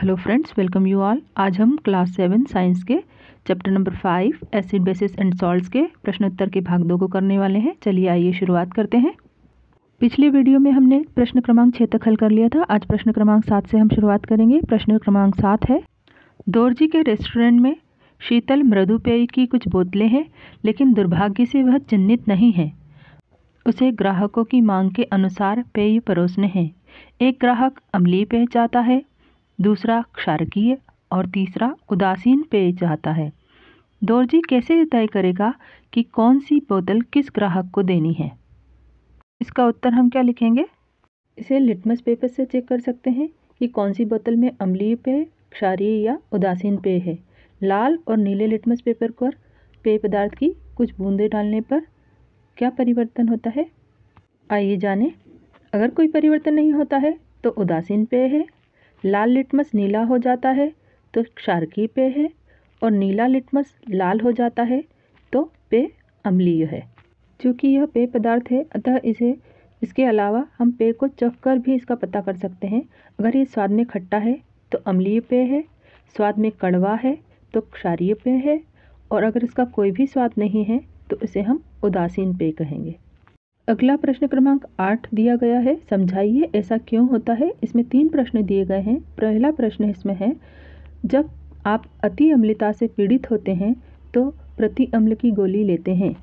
Hello friends, welcome you all. आज हम class 7 science के chapter number 5 acid basis and salts के प्रश्नोत्तर के भाग 2 को करने वाले हैं। चलिए आइए शुरुआत करते हैं। पिछले वीडियो में हमने प्रश्न क्रमांक 6 तक हल कर लिया था। आज प्रश्न क्रमांक 7 से हम शुरुआत करेंगे। प्रश्न क्रमांक 7 है, दोरजी के रेस्टोरेंट में शीतल मृदु पेय की कुछ बोतलें हैं, लेकिन दुर्भाग्य से वह चिन्हित नहीं है। उसे ग्राहकों की मांग के अनुसार पेय परोसने हैं। एक ग्राहक अम्लीय पेय चाहता है, दूसरा क्षारकीय और तीसरा उदासीन पेय चाहता है। दोरजी कैसे तय करेगा कि कौन सी बोतल किस ग्राहक को देनी है? इसका उत्तर हम क्या लिखेंगे? इसे लिटमस पेपर से चेक कर सकते हैं कि कौन सी बोतल में अम्लीय पेय, क्षारीय या उदासीन पेय है। लाल और नीले लिटमस पेपर पर पेय पदार्थ की कुछ बूंदें डालने पर क्या परिवर्तन होता है? आइए जानें। अगर कोई परिवर्तन नहीं होता है तो उदासीन पेय है, लाल लिटमस नीला हो जाता है तो क्षारकीय पेय है, और नीला लिटमस लाल हो जाता है तो पेय अम्लीय है। चूँकि यह पेय पदार्थ है, अतः इसके अलावा हम पेय को चख कर भी इसका पता कर सकते हैं। अगर ये स्वाद में खट्टा है तो अम्लीय पेय है, स्वाद में कड़वा है तो क्षारीय पेय है, और अगर इसका कोई भी स्वाद नहीं है तो इसे हम उदासीन पेय कहेंगे। अगला प्रश्न क्रमांक 8 दिया गया है, समझाइए ऐसा क्यों होता है। इसमें 3 प्रश्न दिए गए हैं। पहला प्रश्न इसमें है, जब आप अति अम्लता से पीड़ित होते हैं तो प्रति अम्ल की गोली लेते हैं।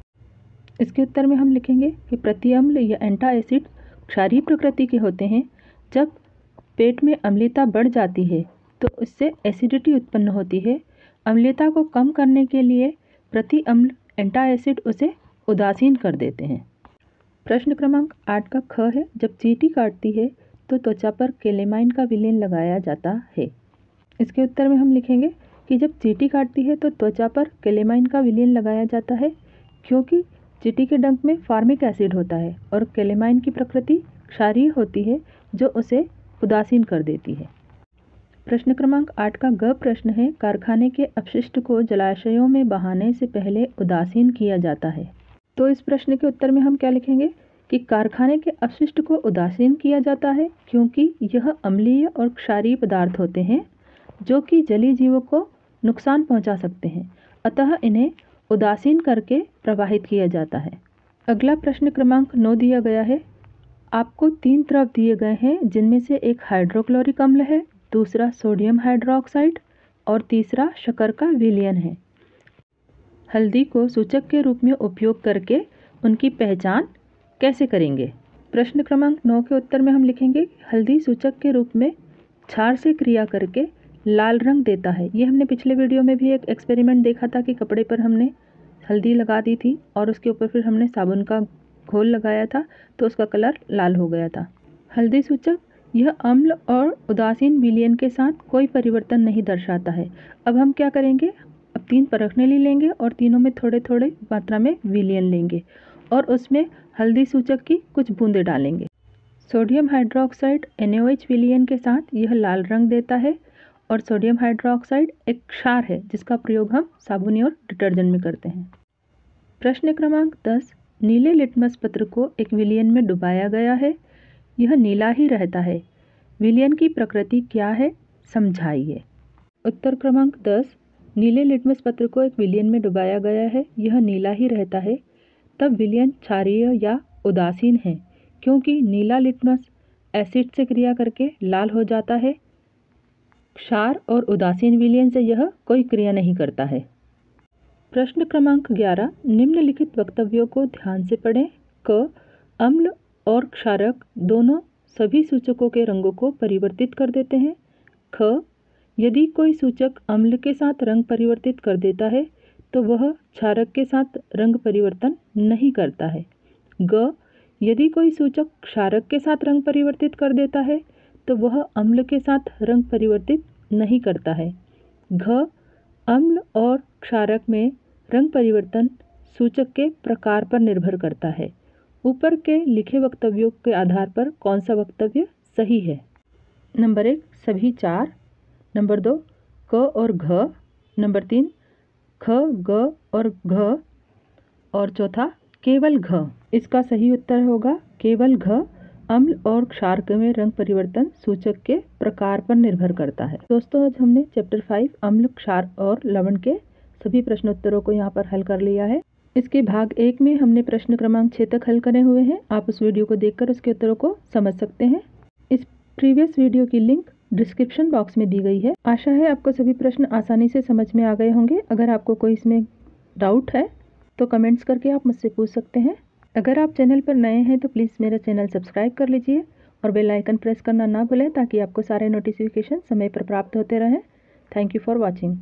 इसके उत्तर में हम लिखेंगे कि प्रति अम्ल या एंटा एसिड क्षारीय प्रकृति के होते हैं। जब पेट में अम्लता बढ़ जाती है तो इससे एसिडिटी उत्पन्न होती है। अम्लता को कम करने के लिए प्रति अम्ल एंटा एसिड उसे उदासीन कर देते हैं। प्रश्न क्रमांक 8 का ख है, जब चींटी काटती है तो त्वचा पर केलेमाइन का विलेन लगाया जाता है। इसके उत्तर में हम लिखेंगे कि जब चींटी काटती है तो त्वचा पर केलेमाइन का विलेन लगाया जाता है, क्योंकि चींटी के डंक में फार्मिक एसिड होता है और केलेमाइन की प्रकृति क्षारीय होती है, जो उसे उदासीन कर देती है। प्रश्न क्रमांक 8 का ग प्रश्न है, कारखाने के अपशिष्ट को जलाशयों में बहाने से पहले उदासीन किया जाता है। तो इस प्रश्न के उत्तर में हम क्या लिखेंगे कि कारखाने के अपशिष्ट को उदासीन किया जाता है क्योंकि यह अम्लीय और क्षारीय पदार्थ होते हैं जो कि जलीय जीवों को नुकसान पहुंचा सकते हैं, अतः इन्हें उदासीन करके प्रवाहित किया जाता है। अगला प्रश्न क्रमांक 9 दिया गया है, आपको 3 द्रव दिए गए हैं, जिनमें से एक हाइड्रोक्लोरिक अम्ल है, दूसरा सोडियम हाइड्रोक्साइड और तीसरा शक्कर का विलयन है। हल्दी को सूचक के रूप में उपयोग करके उनकी पहचान कैसे करेंगे? प्रश्न क्रमांक 9 के उत्तर में हम लिखेंगे, हल्दी सूचक के रूप में क्षार से क्रिया करके लाल रंग देता है। ये हमने पिछले वीडियो में भी एक एक्सपेरिमेंट देखा था कि कपड़े पर हमने हल्दी लगा दी थी और उसके ऊपर फिर हमने साबुन का घोल लगाया था तो उसका कलर लाल हो गया था। हल्दी सूचक यह अम्ल और उदासीन विलयन के साथ कोई परिवर्तन नहीं दर्शाता है। अब हम क्या करेंगे, अब 3 परखने ले लेंगे और तीनों में थोड़े थोड़े मात्रा में विलयन लेंगे और उसमें हल्दी सूचक की कुछ बूंदें डालेंगे। सोडियम हाइड्रोक्साइड NaOH विलयन के साथ यह लाल रंग देता है, और सोडियम हाइड्रोक्साइड एक क्षार है जिसका प्रयोग हम साबुन और डिटर्जेंट में करते हैं। प्रश्न क्रमांक 10, नीले लिटमस पत्र को एक विलयन में डुबाया गया है, यह नीला ही रहता है, विलयन की प्रकृति क्या है, समझाइए। उत्तर क्रमांक 10, नीले लिटमस पत्र को एक विलयन में डुबाया गया है, यह नीला ही रहता है, तब विलयन क्षारीय या उदासीन है, क्योंकि नीला लिटमस एसिड से क्रिया करके लाल हो जाता है। क्षार और उदासीन विलयन से यह कोई क्रिया नहीं करता है। प्रश्न क्रमांक 11, निम्नलिखित वक्तव्यों को ध्यान से पढ़ें। क, अम्ल और क्षारक दोनों सभी सूचकों के रंगों को परिवर्तित कर देते हैं। ख, यदि कोई सूचक अम्ल के साथ रंग परिवर्तित कर देता है तो वह क्षारक के साथ रंग परिवर्तन नहीं करता है। ग, यदि कोई सूचक क्षारक के साथ रंग परिवर्तित कर देता है तो वह अम्ल के साथ रंग परिवर्तित नहीं करता है। घ, अम्ल और क्षारक में रंग परिवर्तन सूचक के प्रकार पर निर्भर करता है। ऊपर के लिखे वक्तव्यों के आधार पर कौन सा वक्तव्य सही है? नंबर 1 सभी 4, नंबर 2 क और घ, नंबर 3 ख, ग और घ, और चौथा केवल घ। इसका सही उत्तर होगा केवल घ। अम्ल और क्षार में रंग परिवर्तन सूचक के प्रकार पर निर्भर करता है। दोस्तों आज हमने चैप्टर 5 अम्ल, क्षार और लवण के सभी प्रश्नोत्तरों को यहाँ पर हल कर लिया है। इसके भाग 1 में हमने प्रश्न क्रमांक 6 तक हल करे हुए हैं। आप उस वीडियो को देखकर उसके उत्तरों को समझ सकते हैं। इस प्रीवियस वीडियो की लिंक डिस्क्रिप्शन बॉक्स में दी गई है। आशा है आपको सभी प्रश्न आसानी से समझ में आ गए होंगे। अगर आपको कोई इसमें डाउट है तो कमेंट्स करके आप मुझसे पूछ सकते हैं। अगर आप चैनल पर नए हैं तो प्लीज़ मेरा चैनल सब्सक्राइब कर लीजिए और बेल आइकन प्रेस करना ना भूलें ताकि आपको सारे नोटिफिकेशन समय पर प्राप्त होते रहें। Thank you for watching.